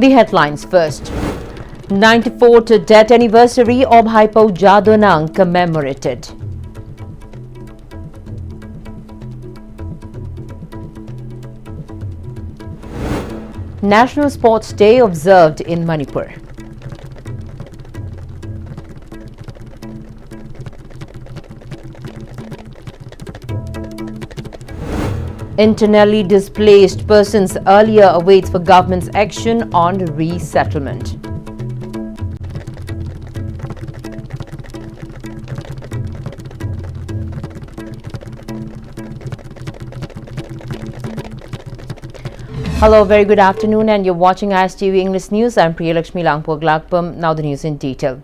The headlines first. 94th death anniversary of Haipou Jadonang commemorated. National Sports Day observed in Manipur. Internally displaced persons earlier awaits for government's action on resettlement. Hello, very good afternoon, and you're watching Istv English News. I'm Priyalakshmi Langpoglakpam. Now the news in detail.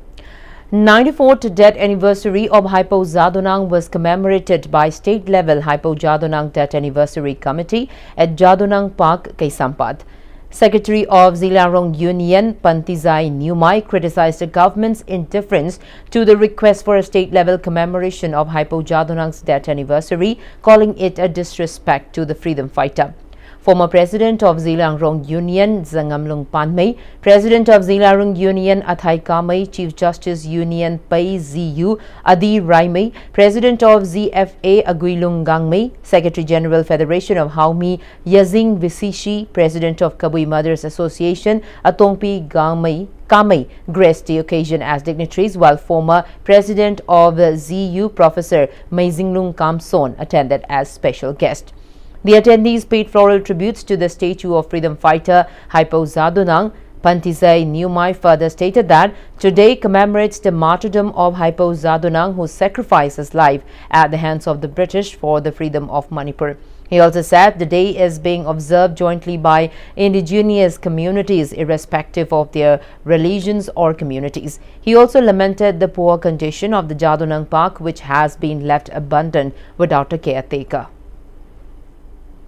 94th death anniversary of Haipou Jadonang was commemorated by state-level Haipou Jadonang Death Anniversary Committee at Jadonang Park, Kaisampad. Secretary of Zilarong Union, Pantizai Numai, criticized the government's indifference to the request for a state-level commemoration of Haipou Jadonang's death anniversary, calling it a disrespect to the freedom fighter. Former President of Zilarong Union, Zangamlung Panmei, President of Zilarong Union, Athai Kamei, Chief Justice Union, Pai ZU, Adi Raimei, President of ZFA, Aguilung Gangmei, Secretary General Federation of Haumi, Yazing Visishi, President of Kabui Mothers Association, Atongpi Kamei graced the occasion as dignitaries, while former President of ZU, Professor Meizinglung Kamson, attended as special guest. The attendees paid floral tributes to the statue of freedom fighter Haipou Jadonang. Pantizai Numai further stated that today commemorates the martyrdom of Haipou Jadonang, who sacrificed his life at the hands of the British for the freedom of Manipur. He also said the day is being observed jointly by indigenous communities irrespective of their religions or communities. He also lamented the poor condition of the Jadonang Park, which has been left abandoned without a caretaker.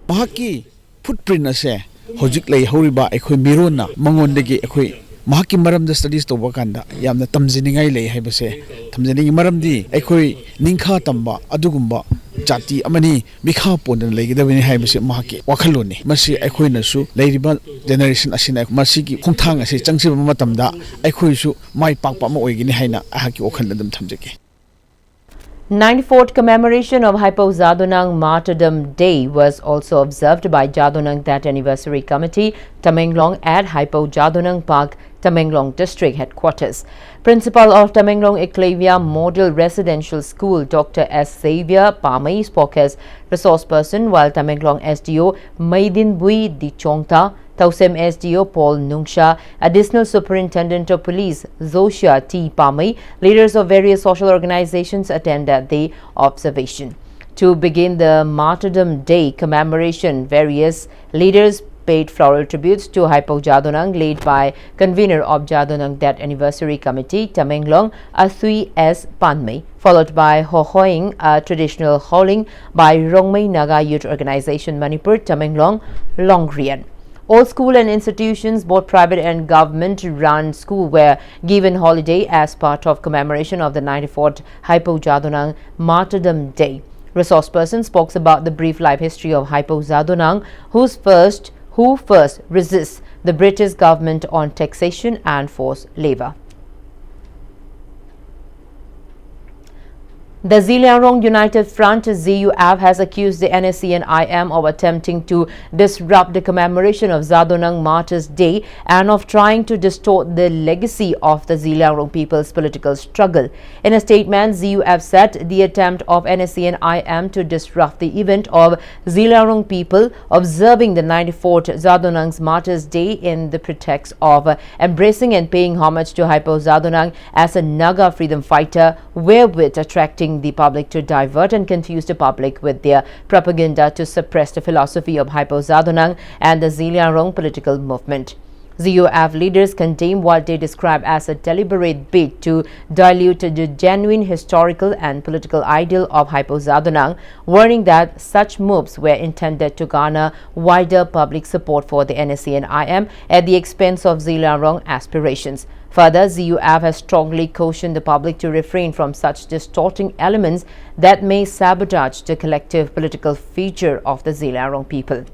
Mahaki footprint ase hojik lei horiba ekhoi mirona mangondegi ekhoi mahaki maramda studies to bakanda yamna tamjiningai lei haibase tamjiningi maramdi ekhoi ningkha tamba adugumba jati amani mikha pondan leigidabini haibase mahaki wakhaloni masi ekhoi nasu leiriba generation asina masi ki khongthang ase changsiba matamda ekhoi su mai pakpa ma oigini haina ahaki okhal dam thamjake. 94th commemoration of Haipou Jadonang Martyrdom Day was also observed by Jadonang Death Anniversary Committee, Tamenglong at Haipou Jadonang Park, Tamenglong District Headquarters. Principal of Tamenglong Eclavia Model Residential School, Dr. S. Xavier Pamay, spoke as resource person, while Tamenglong SDO Maidin Bui Di Chongta, Tausem SDO Paul Nungsha, Additional Superintendent of Police Zosia T. Pamay, leaders of various social organizations attended the observation. To begin the Martyrdom Day commemoration, various leaders paid floral tributes to Haipou Jadonang, led by convener of Jadonang Death Anniversary Committee, Tamenglong, Athui S. Panmei, followed by Hohoing, a traditional hauling by Rongmei Naga Youth Organization Manipur, Tamenglong, Longrian. All school and institutions, both private and government-run school, were given holiday as part of commemoration of the 94th Haipou Jadonang Martyrdom Day. Resource person spoke about the brief life history of Haipou Jadonang, who first resists the British government on taxation and forced labor. The Zilarong United Front ZUF has accused the NSCN-IM of attempting to disrupt the commemoration of Jadonang Martyrs Day and of trying to distort the legacy of the Zilarong people's political struggle. In a statement, ZUF said the attempt of NSCN-IM to disrupt the event of Zilarong people observing the 94th Jadonang's Martyrs Day in the pretext of embracing and paying homage to Haipou Jadonang as a Naga freedom fighter, wherewith attracting the public to divert and confuse the public with their propaganda to suppress the philosophy of Haipou Jadonang and the Zilarong political movement. ZUF leaders condemn what they describe as a deliberate bid to dilute the genuine historical and political ideal of Haipou Jadonang, warning that such moves were intended to garner wider public support for the NSCN-IM at the expense of Zilarong aspirations. Further, ZUF has strongly cautioned the public to refrain from such distorting elements that may sabotage the collective political future of the Zilarong people.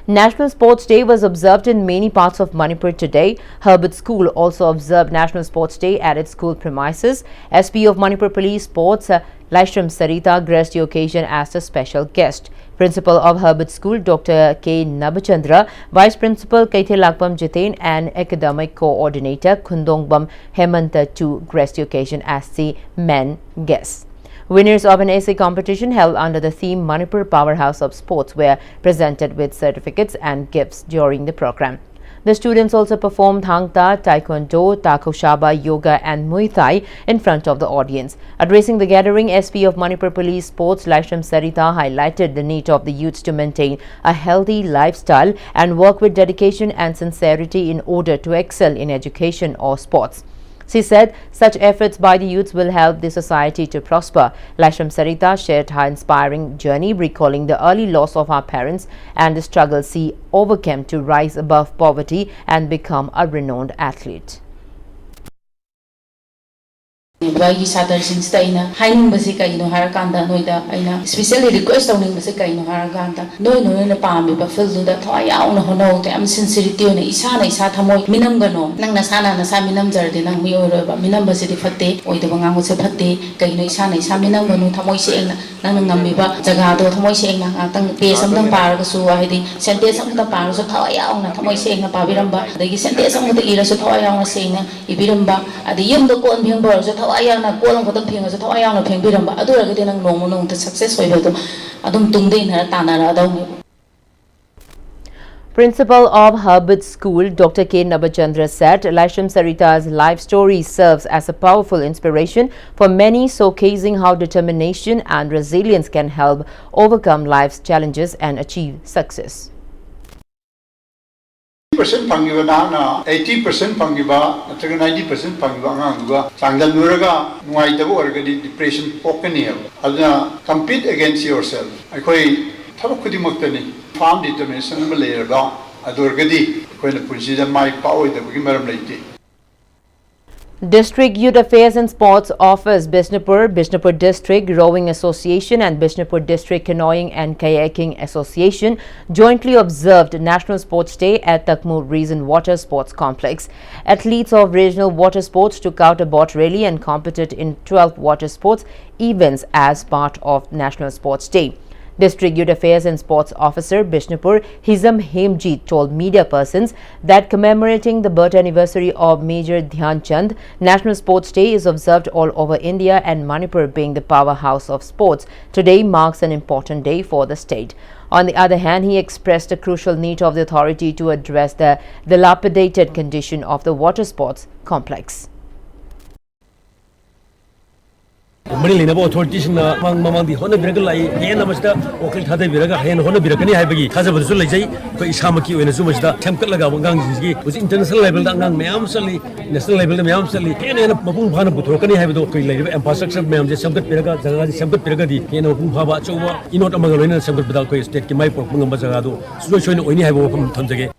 National Sports Day was observed in many parts of Manipur today. Herbert School also observed National Sports Day at its school premises. SP of Manipur Police Sports, Laishram Sarita, graced the occasion as a special guest. Principal of Herbert School, Dr. K. Nabachandra, Vice Principal Kaithelakpam Jitain, and Academic Coordinator Khundongbam Hemanta too graced the occasion as the main guests. Winners of an essay competition held under the theme Manipur Powerhouse of Sports were presented with certificates and gifts during the program. The students also performed Hangta, Taekwondo, Takoshaba, Yoga and Muay Thai in front of the audience. Addressing the gathering, SP of Manipur Police Sports, Laishram Sarita, highlighted the need of the youths to maintain a healthy lifestyle and work with dedication and sincerity in order to excel in education or sports. She said such efforts by the youths will help the society to prosper. Laishram Sarita shared her inspiring journey, recalling the early loss of her parents and the struggles she overcame to rise above poverty and become a renowned athlete. Bagi sadar singsta ina haining basi kaino harakanda noida aina especially request owning basi kaino harakanda noi na pambi ba field da thoi yauna hono te am sincerity ne isa thamoi minam gano nang na sa minam jarde nang mi oro ba minam basi di fatte oi de bangang se fatte kaino isa minam gano thamoi se eng nang ngambi ba jaga do thamoi se eng na tang pe samdang par ga su haidi sente samdang par so thoi yauna thamoi se eng na pabiramba dagi sente samdang ira so thoi yauna se eng ibiramba adi yum do kon bheng bor so ayana kolang kotang phinga so thawai ayana pheng biramba adura gade nang nong ta success hoiba do adum tungde na tanara adaw. Principal of Herbert School, Dr. K. Nabachandra said Laishram Sarita's life story serves as a powerful inspiration for many, showcasing how determination and resilience can help overcome life's challenges and achieve success. 80% pangiba na 80% pangiba nataga 90% pangiba angaduga sangdam nuraga nuaitaba orgadi depression pokani aduna compete against yourself akoi thabak khudimaktani farm determination ma lerga adorgadi koina punsida mai paoidabagi maram leite. District Youth Affairs and Sports Office, Bishnupur District Rowing Association and Bishnupur District Canoeing and Kayaking Association jointly observed National Sports Day at Takmur Reason Water Sports Complex. Athletes of regional water sports took out a boat rally and competed in 12 water sports events as part of National Sports Day. District Youth Affairs and Sports Officer Bishnupur Hizam Hemjeet told media persons that commemorating the birth anniversary of Major Dhyan Chand, National Sports Day is observed all over India, and Manipur being the powerhouse of sports, today marks an important day for the state. On the other hand, he expressed a crucial need of the authority to address the dilapidated condition of the water sports complex. Manila authorities na mamang di hona biraga lai hen namasta okil thade biraga hen hona birakani haibagi thajabadu su laijai ko isamaki oina su majda temkat laga bangang jingi us international level da ngang mayam sali national level da mayam sali hen hen mapung phana buthorkani haibado ko lai infrastructure mayam je samgat biraga jaga ji samgat biraga di hen mapung phaba chowa inot amaga loina samgat bidal ko state ki mai por ngamba jaga do su soina oini haibo pham thamjage.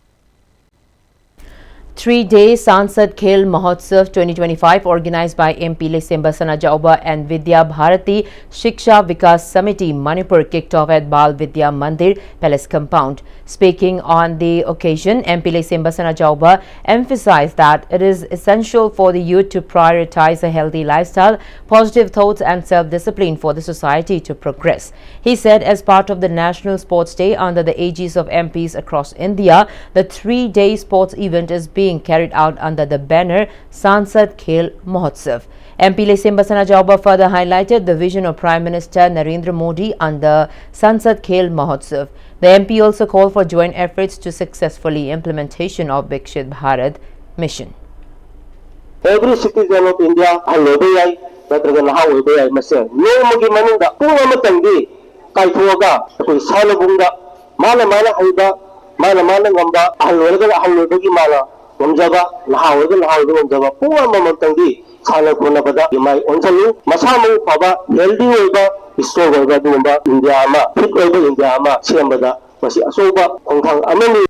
3-day Sansad Khel Mahotsav 2025 organized by MP Sembasana Jauba and Vidya Bharati Shiksha Vikas Samiti Manipur kicked off at Bal Vidya Mandir Palace Compound. Speaking on the occasion, MP Sembasana Jauba emphasized that it is essential for the youth to prioritize a healthy lifestyle, positive thoughts and self-discipline for the society to progress. He said as part of the National Sports Day under the aegis of MPs across India, the 3-day sports event is being carried out under the banner Sansad Khel Mahotsav. MP Sembasana Jauba further highlighted the vision of Prime Minister Narendra Modi under Sansad Khel Mahotsav. The MP also called for joint efforts to successfully implementation of Vikshit Bharat mission. Every citizen of India halobayay natraga nahawaybay masel no magi maninda kung amatangi kay tuwaga kung salabungda mana hayba mana ngamba halwalagi mana Wamjaba, Lahawgan, Wamjaba, Pua Mamantangi, Salakuna Bada, Yamai Onsalu, Masamu, Paba, Healthy Oba, Istoga, Dumba, Indiama, Pit Oba, Indiama, Siambada, Masi Asoba, Hongkong, Amani.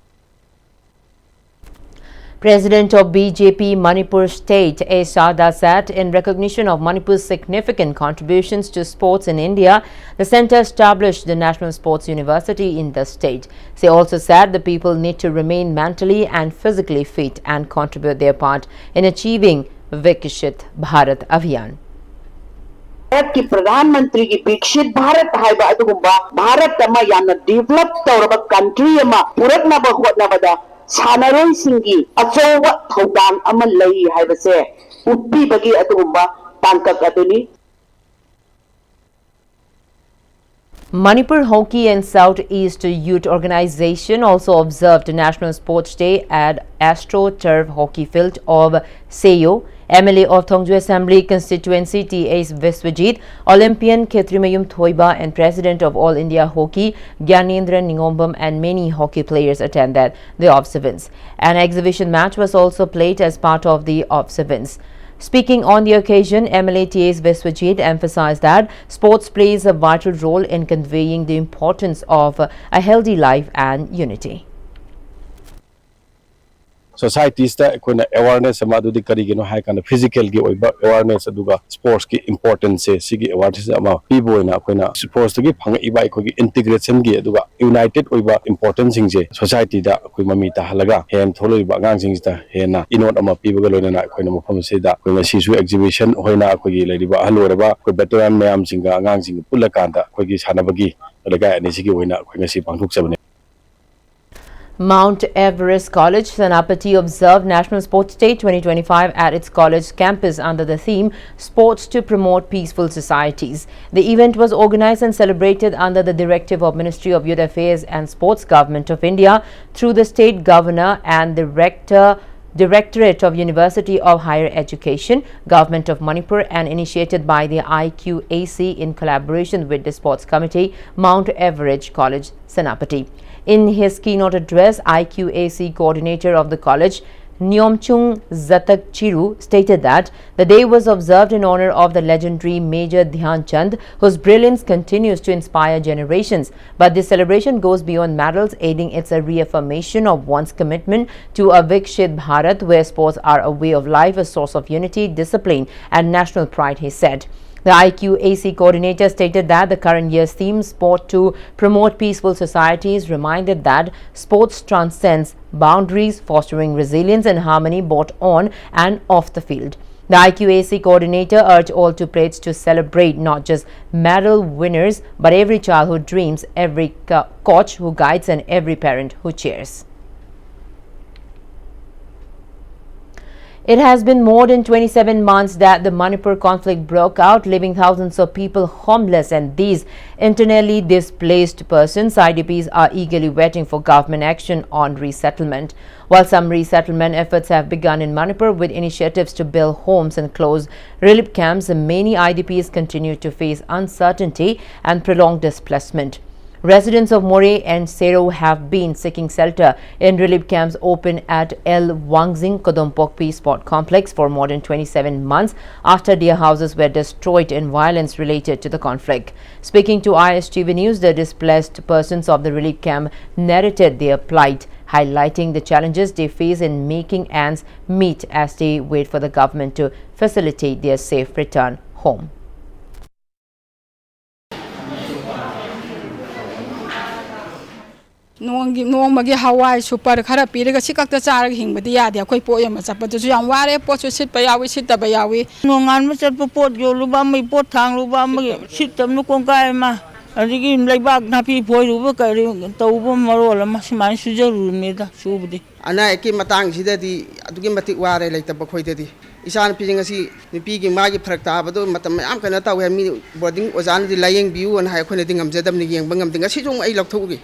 President of BJP Manipur State, A. Sada, said in recognition of Manipur's significant contributions to sports in India, the centre established the National Sports University in the state. She also said the people need to remain mentally and physically fit and contribute their part in achieving Vikshit Bharat Abhiyan. Bharat की प्रधानमंत्री की विकसित भारत हाइबा अदुगुंबा भारत अमा याना develop तौरबा country अमा पुरकनाबा होटनाबदा सानारोई सिंगी अचौबा थौदान अमा लई हाइबसे उत्पीबगी अदुगुंबा तांकक अदुनी. Manipur Hockey and Southeast Youth Organization also observed National Sports Day at Astro Turf Hockey Field of Seyo. MLA of Thongju Assembly Constituency T.A. Viswajit, Olympian Ketrimayum Thoiba and President of All India Hockey Gyanendra Ningombam and many hockey players attended the observance. An exhibition match was also played as part of the observance. Speaking on the occasion, MLA T.A. Viswajit emphasized that sports plays a vital role in conveying the importance of a healthy life and unity. Societies that awareness ama adu karigino hai kana physical gi oiba awareness aduga sports ki importance sigi awareness ama people na koina sports gi phang iba ko gi integration gi aduga united oiba importance sing je society da koi mami ta halaga hen tholoi ba ngang sing ta hena inot ama people ga loina na koina mafam se da koina sisu exhibition hoina ko gi leriba haloraba ko veteran mayam singa ngang sing pulakanda ko gi sanabagi laga ani sigi hoina ko ngasi pangthuk sabane. Mount Everest College, Senapati observed National Sports Day 2025 at its college campus under the theme Sports to Promote Peaceful Societies. The event was organized and celebrated under the directive of Ministry of Youth Affairs and Sports, Government of India, through the State Governor and the Directorate of University of Higher Education, Government of Manipur, and initiated by the IQAC in collaboration with the Sports Committee, Mount Everest College, Senapati. In his keynote address, IQAC coordinator of the college, Nyomchung Zatak Chiru, stated that the day was observed in honor of the legendary Major Dhyan Chand, whose brilliance continues to inspire generations. But this celebration goes beyond medals, aiding its a reaffirmation of one's commitment to a Vikshit Bharat, where sports are a way of life, a source of unity, discipline, and national pride, he said. The IQAC coordinator stated that the current year's theme, Sport to Promote Peaceful Societies, reminded that sports transcends boundaries, fostering resilience and harmony both on and off the field. The IQAC coordinator urged all to pledge to celebrate not just medal winners, but every child who dreams, every coach who guides, and every parent who cheers. It has been more than 27 months that the Manipur conflict broke out, leaving thousands of people homeless, and these internally displaced persons, IDPs, are eagerly waiting for government action on resettlement. While some resettlement efforts have begun in Manipur with initiatives to build homes and close relief camps, many IDPs continue to face uncertainty and prolonged displacement. Residents of More and Sero have been seeking shelter in relief camps open at El Wangzing Kodompok Peace Spot Complex for more than 27 months after their houses were destroyed in violence related to the conflict. Speaking to Istv News, the displaced persons of the relief camp narrated their plight, highlighting the challenges they face in making ends meet as they wait for the government to facilitate their safe return home. Nongmagi hawai super khara piraga sikakta charag hingbadi yadi akoi po yama chapatu ju yam ware po chu sit payawi sit tabayawi nongan ma chap pot yo luba mai pot thang luba ma sit tam nu kong kai ma adigi leibak na pi phoi ruba ka ri tauba marol ma siman sujaru me da subdi ana eki matang sidadi adugi matik ware leitaba khoidadi isan pijing asi nipi gi magi phrak ta badu matam am kana taw he mi boarding ozan di layeng biu an hai khone dingam jadam ni yeng bangam ding asi jong ai lokthugi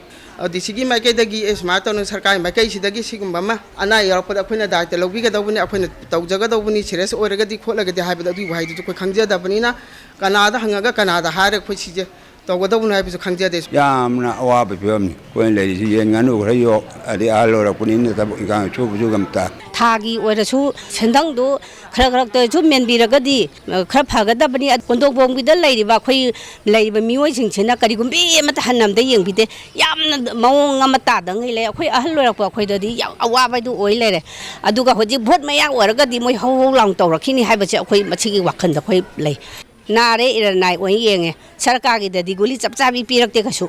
Sigi Mike dagi is Martin Sarkai, my case, the Sigumama, and I are put up in a diet, the Lobiga Dovini, upon the Taujagadovini, Chires, or Regati, Kola, the Hybrid, who had to Kanja, the Vanina, Canada, Hangaga, Canada, Harek, which is ꯇꯧꯒꯗꯧꯕꯅꯣ ꯍꯥꯏꯕꯁꯨ ꯈꯪꯖꯗꯦ ꯌꯥꯝꯅ ꯑꯋꯥꯕ ꯐꯤꯕꯝꯅꯤ ꯑꯩꯈꯣꯏꯅ ꯂꯩꯔꯤꯁꯤ ꯌꯦꯟ ꯉꯥꯅꯨ ꯈꯔ York ꯑꯗꯩ ꯑꯍꯜ ꯑꯣꯏꯔꯛꯄꯅꯤꯅ ꯊꯕꯛ ꯏꯪꯈꯥꯡ ꯁꯨꯕꯁꯨ ꯉꯝꯇ ꯊꯥꯒꯤ ꯑꯣꯏꯔꯁꯨ ꯁꯦꯟꯗꯪꯗꯨ ꯈꯔꯁꯨ ꯃꯦꯟꯕꯤꯔꯒꯗꯤ ꯈꯔ ꯐꯒꯗꯕꯅꯤ ꯀꯣꯟꯊꯣꯛꯐꯝꯒꯤꯗ ꯂꯩꯔꯤꯕ ꯑꯩꯈꯣꯏ ꯂꯩꯔꯤꯕ ꯃꯤꯑꯣꯏꯁꯤꯡꯁꯤꯅ ꯀꯔꯤꯒꯨꯝꯕ ꯑꯃꯠꯇ ꯍꯟꯅꯝꯗ ꯌꯦꯡꯕꯤꯗꯦ ꯌꯥꯝꯅ ꯃꯑꯣꯡ ꯑꯃ ꯇꯥꯗꯉꯩ ꯂꯩ ꯑꯩꯈꯣꯏ ꯑꯍꯜ ꯑꯣꯏꯔꯛꯄ ꯑꯩꯈꯣꯏꯗꯗꯤ ꯌꯥꯝ ꯑꯋꯥꯕꯗꯨ ꯑꯣꯏ ꯂꯩꯔꯦ ꯑꯗꯨꯒ ꯍꯧꯖꯤꯛ ꯚꯣꯠ ꯃꯌꯥ ꯑꯣꯏꯔꯒꯗꯤ ꯃꯣꯏ ꯍꯧ ꯍꯧ ꯂꯥꯎ ꯇꯧꯔꯛꯈꯤꯅꯤ ꯍꯥꯏꯕꯁꯦ ꯑꯩꯈꯣꯏ ꯃꯁꯤꯒꯤ ꯋꯥꯈꯜꯗ ꯑꯩꯈꯣꯏ ꯂꯩ ꯅꯥꯔꯦ ꯏꯔꯅꯥꯏ ꯑꯣꯏꯅ ꯌꯦꯡꯉꯦ ꯁꯔꯀꯥꯔꯒꯤꯗꯗꯤ ꯒꯨꯂꯤ ꯆꯞ ꯆꯥꯕꯤ ꯄꯤꯔꯛꯇꯦ ꯀꯩꯁꯨ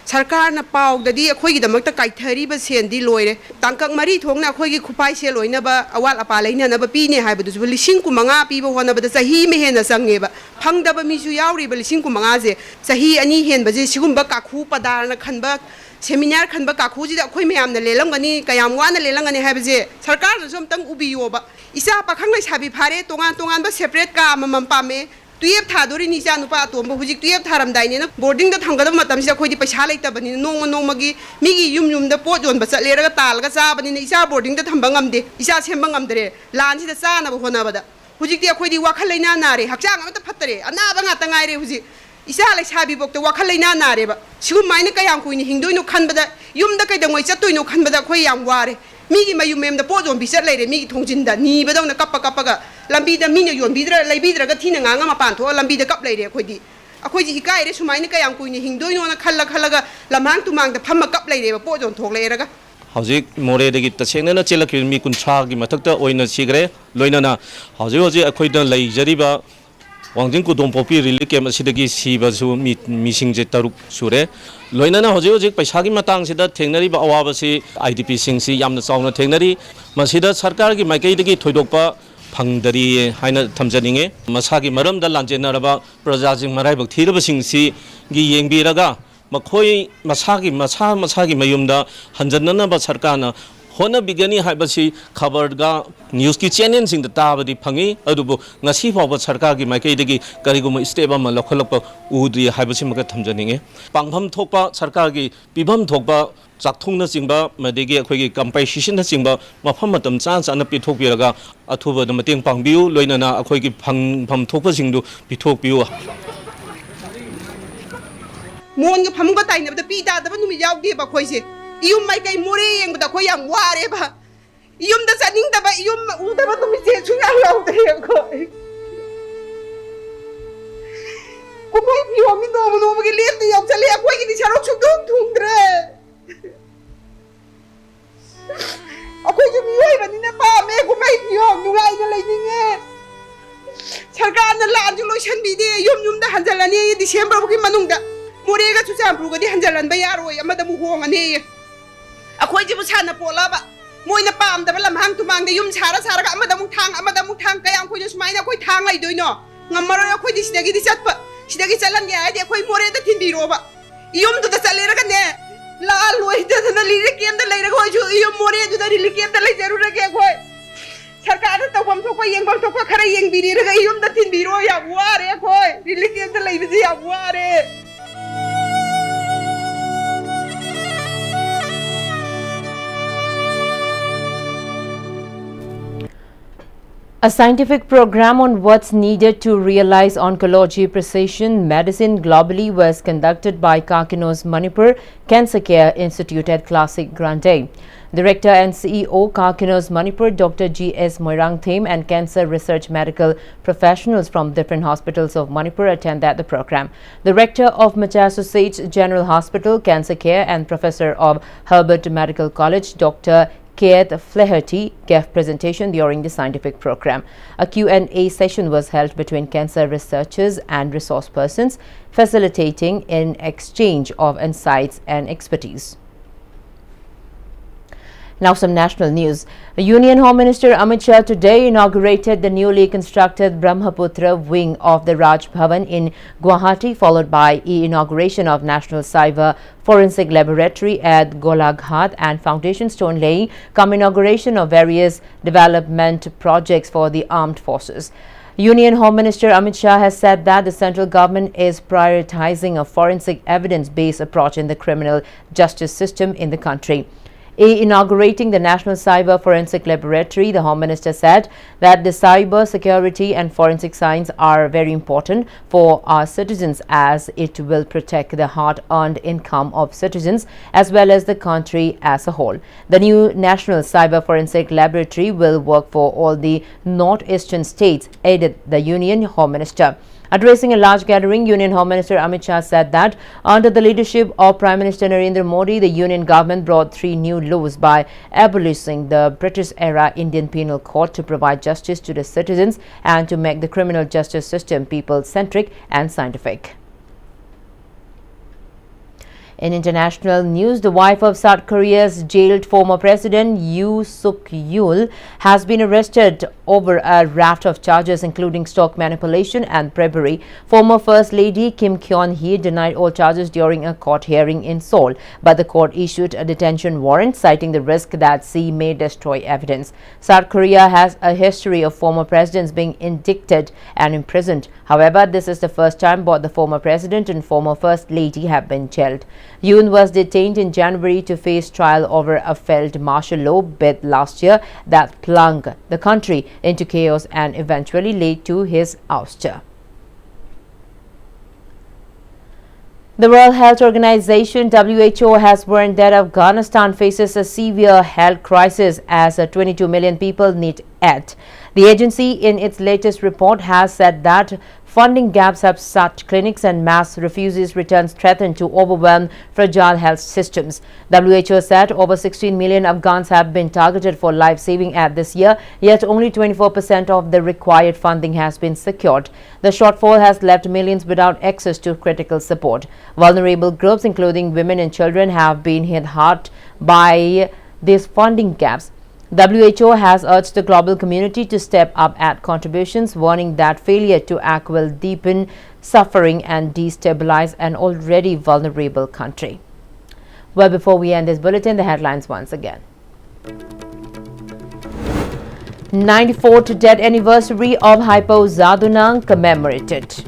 ꯁꯔꯀꯥꯔꯅ ꯄꯥꯎꯗꯗꯤ ꯑꯩꯈꯣꯏꯒꯤꯗꯃꯛꯇ ꯀꯥꯏꯊꯔꯤꯕ ꯁꯦꯟꯗꯤ ꯂꯣꯏꯔꯦ ꯇꯥꯡꯀꯛ 3 ꯊꯣꯛꯅ ꯑꯩꯈꯣꯏꯒꯤ ꯈꯨꯄꯥꯏ ꯁꯦꯜ ꯑꯣꯏꯅꯕ ꯑꯋꯥꯠ ꯑꯄꯥ ꯂꯩꯅꯅꯕ ꯄꯤꯅꯦ ꯍꯥꯏꯕꯗꯨꯁꯨ 15,000 ꯄꯤꯕ ꯍꯣꯠꯅꯕꯗ ꯆꯍꯤ ꯑꯃ ꯍꯦꯟꯅ ꯆꯪꯉꯦꯕ ꯐꯪꯗꯕ ꯃꯤꯁꯨ ꯌꯥꯎꯔꯤꯕ 15,000ꯁꯦ ꯆꯍꯤ 2 ꯍꯦꯟꯕꯁꯦ ꯁꯤꯒꯨꯝꯕ ꯀꯥꯈꯨ ꯄꯗꯥꯔꯅ ꯈꯟꯕ ꯁꯦꯃꯤꯅꯥꯔ ꯈꯟꯕ ꯀꯥꯈꯨꯁꯤꯗ ꯑꯩꯈꯣꯏ ꯃꯌꯥꯝꯅ ꯂꯦꯜꯂꯝꯒꯅꯤ ꯀꯌꯥꯝ ꯋꯥꯅ ꯂꯦꯜꯂꯝꯒꯅꯤ ꯍꯥꯏꯕꯁꯦ ꯁꯔꯀꯥꯔꯅꯁꯨ ꯑꯝꯇꯪ ꯎꯕꯤꯌꯣꯕ ꯏꯆꯥ ꯄꯥꯈꯪ ꯂꯩꯁꯥꯕꯤ ꯐꯥꯔꯦ ꯇꯣꯉꯥꯟꯕ ꯁꯦꯄꯔꯦꯠ ꯀꯥ ꯑꯃꯃꯝ ꯄꯥꯝꯃꯦ 12 ꯊꯥꯗꯣꯔꯤꯅꯤ ꯏꯆꯥ ꯅꯨꯄꯥ ꯑꯇꯣꯝꯕ ꯍꯧꯖꯤꯛ 12 ꯊꯥꯔꯝꯗꯥꯏꯅꯦꯅ ꯕꯣꯔꯗꯤꯡꯗ ꯊꯝꯒꯗꯕ ꯃꯇꯝꯁꯤꯗ ꯑꯩꯈꯣꯏꯗꯤ ꯄꯩꯁꯥ ꯂꯩꯇꯕꯅꯤꯅ ꯅꯣꯡꯃꯒꯤ ꯃꯤꯒꯤ ꯌꯨꯝꯗ ꯄꯣꯠ ꯌꯣꯟꯕ ꯆꯠꯂꯦꯔꯒ ꯇꯥꯜꯂꯒ ꯆꯥꯕꯅꯤꯅ ꯏꯆꯥ ꯕꯣꯔꯗꯤꯡꯗ ꯊꯝꯕ ꯉꯝꯗꯦ ꯏꯆꯥ ꯁꯦꯝꯕ ꯉꯝꯗ꯭ꯔꯦ ꯂꯥꯟꯁꯤꯗ ꯆꯥꯅꯕ ꯍꯣꯠꯅꯕꯗ ꯍꯧꯖꯤꯛꯇꯤ ꯑꯩꯈꯣꯏꯗꯤ ꯋꯥꯈꯜ ꯂꯩꯅꯥ ꯅꯥꯔꯦ ꯍꯛꯆꯥꯡ ꯑꯃꯠꯇ ꯐꯠꯇꯔꯦ ꯑꯅꯥꯕ ꯉꯥꯛꯇ ꯉꯥꯏꯔꯦ ꯍꯧꯖꯤꯛ ꯏꯆꯥ ꯂꯩꯁꯥꯕꯤꯕꯣꯛꯇ ꯋꯥꯈꯜ ꯂꯩꯅꯥ ꯅꯥꯔꯦꯕ ꯁꯤꯒꯨꯝꯃꯥꯏꯅ ꯀꯌꯥꯝ ꯀꯨꯏꯅ ꯍꯤꯡꯗꯣꯏꯅꯣ ꯈꯟꯕꯗ ꯌꯨꯝꯗ ꯀꯩꯗꯧꯉꯩ ꯆꯠꯇꯣꯏꯅꯣ ꯈꯟꯕꯗ ꯑꯩꯈꯣꯏ ꯌꯥꯝ ꯋꯥꯔꯦ ꯃꯤꯒꯤ ꯃꯌꯨꯝ ꯃꯌꯨꯝꯗ ꯄꯣꯠ ꯌꯣꯟꯕꯤ ꯆꯠ ꯂꯩꯔꯦ ꯃꯤꯒꯤ ꯊꯣꯡꯖꯤꯟꯗ ꯅꯤꯕꯗꯧꯅ ꯀꯞꯄꯒ ꯂꯝꯕꯤꯗ ꯃꯤꯅ ꯂꯩꯕꯤꯗ꯭ꯔꯒ ꯊꯤꯅ ꯉꯥꯡꯉ ꯃꯄꯥꯟ ꯊꯣꯛꯑ ꯂꯝꯕꯤꯗ ꯀꯞ ꯂꯩꯔꯦ ꯑꯩꯈꯣꯏꯗꯤ ꯏꯀꯥꯏꯔꯦ ꯁꯨꯃꯥꯏꯅ ꯀꯌꯥꯝ ꯀꯨꯏꯅ ꯍꯤꯡꯗꯣꯏꯅꯣꯅ ꯈꯜꯂꯒ ꯂꯝꯍꯥꯡ ꯇꯨꯃꯥꯡꯗ ꯐꯝꯃ ꯀꯞ ꯂꯩꯔꯦꯕ ꯄꯣꯠ ꯌꯣꯟꯊꯣꯛꯂꯛꯑꯦꯔꯒ ꯍꯧꯖꯤꯛ ꯃꯣꯔꯦꯗꯒꯤ ꯇꯁꯦꯡꯅ ꯆꯦꯜꯂꯛꯈꯤꯕ ꯃꯤ 30ꯒꯤ ꯃꯊꯛꯇ ꯑꯣꯏꯅ ꯁꯤꯈ꯭ꯔꯦ ꯂꯣꯏꯅꯅ ꯍꯧꯖꯤꯛ ꯑꯩꯈꯣꯏꯗ ꯂꯩꯖꯔꯤꯕ ꯋꯥꯡꯖꯤꯡ ꯀꯨꯗꯣꯝꯄꯣꯛꯄꯤ ꯔꯤꯂꯤꯐ ꯀꯦꯝꯞ ꯑꯁꯤꯗꯒꯤ ꯁꯤꯕꯁꯨ ꯃꯤꯁꯤꯡꯁꯦ 6 ꯁꯨꯔꯦ ꯂꯣꯏꯅꯅ ꯍꯧꯖꯤꯛ ꯄꯩꯁꯥꯒꯤ ꯃꯇꯥꯡꯁꯤꯗ ꯊꯦꯡꯅꯔꯤꯕ ꯑꯋꯥꯕꯁꯤ IDPꯁꯤꯡꯁꯤ ꯌꯥꯝꯅ ꯆꯥꯎꯅ ꯊꯦꯡꯅꯔꯤ ꯃꯁꯤꯗ ꯁꯔꯀꯥꯔꯒꯤ ꯃꯥꯏꯀꯩꯗꯒꯤ ꯊꯣꯏꯗꯣꯛꯄ ꯐꯪꯗꯔꯤ ꯍꯥꯏꯅ ꯊꯝꯖꯅꯤꯡꯉꯦ ꯃꯁꯥꯒꯤ ꯃꯔꯝꯗ ꯂꯥꯟꯖꯦꯟꯅꯔꯕ प्रजाꯁꯤꯡ ꯃꯔꯥꯏꯕꯛ ꯊꯤꯔꯕꯁꯤꯡꯁꯤꯒꯤ ꯌꯦꯡꯕꯤꯔꯒ ꯃꯈꯣꯏ ꯃꯁꯥꯒꯤ ꯃꯌꯨꯝꯗ ꯍꯟꯖꯟꯅꯅꯕ ꯁꯔꯀꯥꯔꯅ ꯍꯣꯠꯅꯕꯤꯒꯅꯤ ꯍꯥꯏꯕꯁꯤ ꯈꯕꯔꯒ ꯅ꯭ꯌꯨꯁꯀꯤ ꯆꯦꯅꯦꯜꯁꯤꯡꯗ ꯇꯥꯕꯗꯤ ꯐꯪꯏ ꯑꯗꯨꯕꯨ ꯉꯁꯤ ꯐꯥꯎꯕ ꯁꯔꯀꯥꯔꯒꯤ ꯃꯥꯏꯀꯩꯗꯒꯤ ꯀꯔꯤꯒꯨꯝꯕ ꯁ꯭ꯇꯦꯞ ꯑꯃ ꯂꯧꯈꯠꯂꯛꯄ ꯎꯗ꯭ꯔꯤ ꯍꯥꯏꯕꯁꯤꯃꯒ ꯊꯝꯖꯅꯤꯡꯉꯦ ꯄꯥꯡꯐꯝ ꯊꯣꯛꯄ ꯁꯔꯀꯥꯔꯒꯤ ꯄꯤꯐꯝ ꯊꯣꯛꯄ ꯆꯥꯛꯊꯨꯡꯅꯆꯤꯡꯕ ꯃꯗꯒꯤ ꯑꯩꯈꯣꯏꯒꯤ ꯀꯝꯄꯦꯟꯁꯦꯁꯟꯅꯆꯤꯡꯕ ꯃꯐꯝ ꯃꯇꯝ ꯆꯥꯅ ꯄꯤꯊꯣꯛꯄꯤꯔꯒ ꯑꯊꯨꯕꯗ ꯃꯇꯦꯡ ꯄꯥꯡꯕꯤꯌꯨ ꯂꯣꯏꯅꯅ ꯑꯩꯈꯣꯏꯒꯤ ꯐꯪꯐꯝ ꯊꯣꯛꯄꯁꯤꯡꯗꯨ ꯄꯤꯊꯣꯛꯄꯤꯌꯨ ꯃꯣꯟꯒ ꯐꯃꯨꯡꯒ ꯇꯥꯏꯅꯕꯗ ꯄꯤ ꯇꯥꯗꯕ ꯅꯨꯃꯤꯠ ꯌꯥꯎꯗꯦꯕ ꯑꯩꯈꯣꯏꯁꯦ ꯏꯌꯨꯝ ꯃꯥꯏꯀꯩ ꯃꯣꯔꯦ ꯌꯦꯡꯕꯗ ꯑꯩꯈꯣꯏ ꯌꯥꯝ ꯋꯥꯔꯦꯕ ꯏꯌꯨꯝꯗ ꯆꯠꯅꯤꯡꯗꯕ ꯏꯌꯨꯝ ꯎꯗꯕ ꯅꯨꯃꯤꯠꯁꯦ ꯁꯨꯡꯌꯥꯎ ꯌꯥꯎꯗ꯭ꯔꯦ ꯑꯩꯈꯣꯏ ꯀꯨꯝꯍꯩ ꯐꯤꯌꯣꯝꯒꯤ ꯅꯣꯡꯃꯒꯤ ꯂꯦꯞꯇ ꯌꯥꯎꯁꯜꯂꯦ ꯑꯩꯈꯣꯏꯒꯤꯗꯤ ꯁꯔꯨꯛ ꯁꯨꯡꯊꯨꯡ ꯊꯨꯡꯗ꯭ꯔꯦ ꯑꯩꯈꯣꯏꯁꯨ ꯃꯤꯑꯣꯏꯕꯅꯤꯅ ꯄꯥꯝꯃꯦ ꯀꯨꯝꯍꯩ ꯐꯤꯌꯣꯝ ꯅꯨꯡꯉꯥꯏꯅ ꯂꯩꯅꯤꯡꯉꯦ ꯁꯔꯀꯥꯔꯅ ꯂꯥꯟꯁꯨ ꯂꯣꯏꯁꯟꯕꯤꯗꯦ ꯌꯨꯝꯗ ꯍꯟꯖꯜꯂꯅꯤ ꯗꯤꯁꯦꯝꯕꯔꯒꯤ ꯃꯅꯨꯡꯗ ꯃꯣꯔꯦꯒ ꯆꯨꯔꯆꯥꯟꯄꯨꯔꯒꯗꯤ ꯍꯟꯖꯜꯍꯟꯕ ꯌꯥꯔꯣꯏ ꯑꯃꯗ ꯑꯃꯨꯛ ꯍꯣꯡꯉꯅꯤ ꯑꯩꯈꯣꯏꯁꯤꯕꯨ ꯁꯥꯟꯅ ꯄꯣꯠꯂꯕ ꯃꯣꯏꯅ ꯄꯥꯝꯗꯕ ꯂꯝꯍꯥꯡ ꯇꯨꯃꯥꯡꯗ ꯌꯨꯝ ꯁꯥꯔꯒ ꯑꯃꯗ ꯑꯃꯨꯛ ꯊꯥꯡ ꯀꯌꯥꯝ ꯀꯨꯏꯅ ꯁꯨꯃꯥꯏꯅ ꯑꯩꯈꯣꯏ ꯊꯥꯡ ꯂꯩꯗꯣꯏꯅꯣ ꯉꯝꯃꯔꯣꯏ ꯑꯩꯈꯣꯏꯗꯤ ꯁꯤꯗꯒꯤ ꯆꯠꯍꯟꯒꯦ ꯍꯥꯏꯔꯗꯤ ꯑꯩꯈꯣꯏ ꯃꯣꯔꯦꯗ ꯊꯤꯟꯕꯤꯔꯣꯕ ꯌꯨꯝꯗꯨꯗ ꯆꯠꯂꯦꯔꯒꯅꯦ ꯂꯥꯜ ꯂꯣꯏꯗꯗꯅ ꯔꯤꯂꯤꯐ ꯀꯦꯝꯞꯇ ꯂꯩꯔꯒ ꯑꯣꯏꯁꯨ ꯌꯨꯝ ꯃꯣꯔꯦꯗꯨꯗ ꯔꯤꯂꯤꯐ ꯀꯦꯝꯞꯇ ꯂꯩꯖꯔꯨꯔꯒꯦ ꯑꯩꯈꯣꯏ सरकार तौफम थोप येंबम थोप खरा येंबिरीरगा युमदा थिनबिरो याम वारे अखोय रिलीफ केम्पदा लैबजे याम वारे A scientific program on what's needed to realize oncology precision medicine globally was conducted by Kakino's Manipur Cancer Care Institute at Classic Grande. Director and CEO Kakino's Manipur Dr. G.S. Moirangthim and cancer research medical professionals from different hospitals of Manipur attended the program. The rector of Machaso Sage General Hospital Cancer Care and professor of Herbert Medical College Dr. Keith Flaherty gave presentation during the scientific program. A Q&A session was held between cancer researchers and resource persons, facilitating an exchange of insights and expertise. Now some national news. Union Home Minister Amit Shah today inaugurated the newly constructed Brahmaputra wing of the Raj Bhavan in Guwahati, followed by inauguration of National Cyber Forensic Laboratory at Golaghat and foundation stone laying, cum inauguration of various development projects for the armed forces. Union Home Minister Amit Shah has said that the central government is prioritizing a forensic evidence-based approach in the criminal justice system in the country. Inaugurating the National Cyber Forensic Laboratory, the Home Minister said that the cyber security and forensic science are very important for our citizens, as it will protect the hard-earned income of citizens as well as the country as a whole. The new National Cyber Forensic Laboratory will work for all the northeastern states, added the Union Home Minister. Addressing a large gathering, Union Home Minister Amit Shah said that under the leadership of Prime Minister Narendra Modi, the Union government brought 3 new laws by abolishing the British-era Indian Penal Code to provide justice to the citizens and to make the criminal justice system people-centric and scientific. In international news, the wife of South Korea's jailed former president Yoon Suk-yeol has been arrested over a raft of charges including stock manipulation and bribery. Former First Lady Kim Kyon-hee denied all charges during a court hearing in Seoul, but the court issued a detention warrant citing the risk that she may destroy evidence. South Korea has a history of former presidents being indicted and imprisoned. However, this is the first time both the former president and former First Lady have been jailed. Yoon was detained in January to face trial over a failed martial law bid last year that plunged the country into chaos and eventually led to his ouster. The World Health Organization (WHO) has warned that Afghanistan faces a severe health crisis as 22 million people need aid. The agency, in its latest report, has said that funding gaps have shut clinics and mass refugees returns threaten to overwhelm fragile health systems. WHO said over 16 million Afghans have been targeted for life-saving aid this year, yet only 24% of the required funding has been secured. The shortfall has left millions without access to critical support. Vulnerable groups, including women and children, have been hit hard by these funding gaps. WHO has urged the global community to step up at contributions, warning that failure to act will deepen suffering and destabilize an already vulnerable country. Well, before we end this bulletin, the headlines once again. 94th death anniversary of Haipou Jadonang commemorated.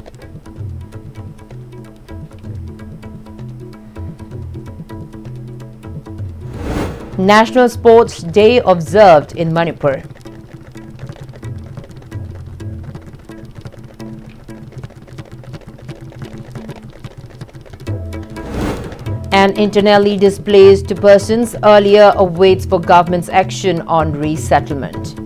National Sports Day observed in Manipur. And internally displaced persons earlier awaits for government's action on resettlement.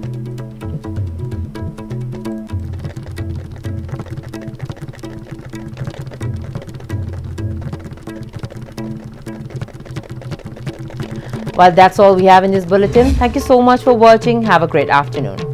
Well, that's all we have in this bulletin. Thank you so much for watching. Have a great afternoon.